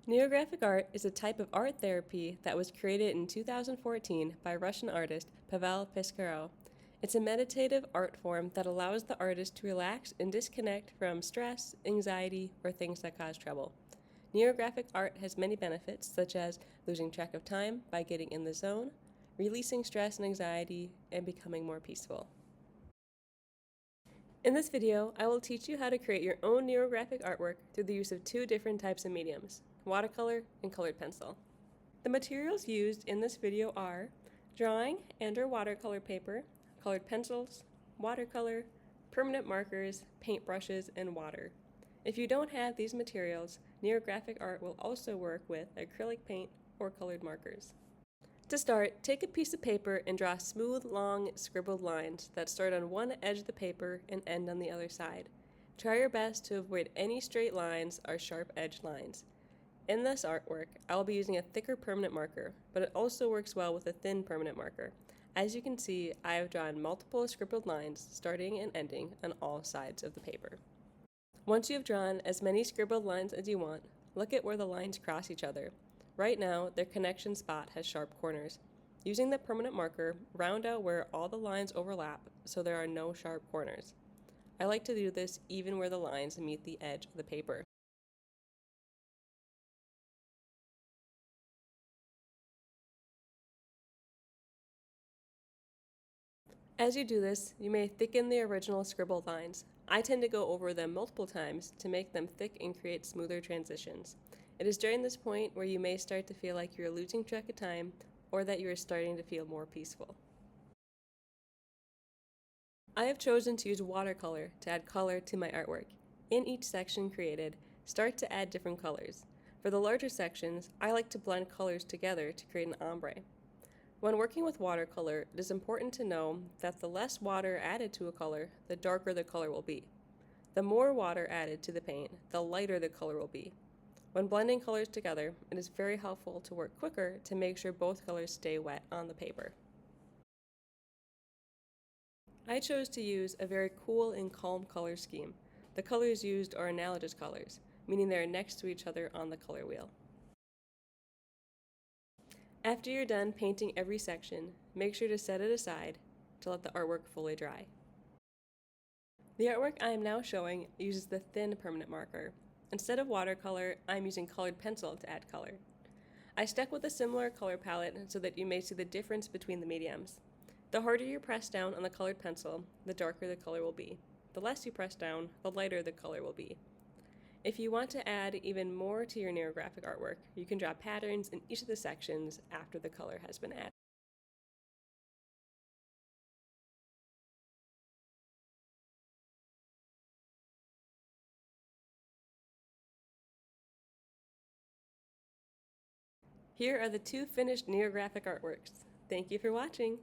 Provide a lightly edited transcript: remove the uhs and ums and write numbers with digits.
Neurographic art is a type of art therapy that was created in 2014 by Russian artist Pavel Piskarev. It's a meditative art form that allows the artist to relax and disconnect from stress, anxiety, or things that cause trouble. Neurographic art has many benefits, such as losing track of time by getting in the zone, releasing stress and anxiety, and becoming more peaceful. In this video, I will teach you how to create your own neurographic artwork through the use of two different types of mediums, watercolor and colored pencil. The materials used in this video are drawing and/or watercolor paper, colored pencils, watercolor, permanent markers, paintbrushes, and water. If you don't have these materials, neurographic art will also work with acrylic paint or colored markers. To start, take a piece of paper and draw smooth, long, scribbled lines that start on one edge of the paper and end on the other side. Try your best to avoid any straight lines or sharp-edged lines. In this artwork, I will be using a thicker permanent marker, but it also works well with a thin permanent marker. As you can see, I have drawn multiple scribbled lines starting and ending on all sides of the paper. Once you have drawn as many scribbled lines as you want, look at where the lines cross each other. Right now, their connection spot has sharp corners. Using the permanent marker, round out where all the lines overlap so there are no sharp corners. I like to do this even where the lines meet the edge of the paper. As you do this, you may thicken the original scribbled lines. I tend to go over them multiple times to make them thick and create smoother transitions. It is during this point where you may start to feel like you're losing track of time or that you are starting to feel more peaceful. I have chosen to use watercolor to add color to my artwork. In each section created, start to add different colors. For the larger sections, I like to blend colors together to create an ombre. When working with watercolor, it is important to know that the less water added to a color, the darker the color will be. The more water added to the paint, the lighter the color will be. When blending colors together, it is very helpful to work quicker to make sure both colors stay wet on the paper. I chose to use a very cool and calm color scheme. The colors used are analogous colors, meaning they are next to each other on the color wheel. After you're done painting every section, make sure to set it aside to let the artwork fully dry. The artwork I am now showing uses the thin permanent marker. Instead of watercolor, I'm using colored pencil to add color. I stuck with a similar color palette so that you may see the difference between the mediums. The harder you press down on the colored pencil, the darker the color will be. The less you press down, the lighter the color will be. If you want to add even more to your neurographic artwork, you can draw patterns in each of the sections after the color has been added. Here are the two finished neurographic artworks. Thank you for watching!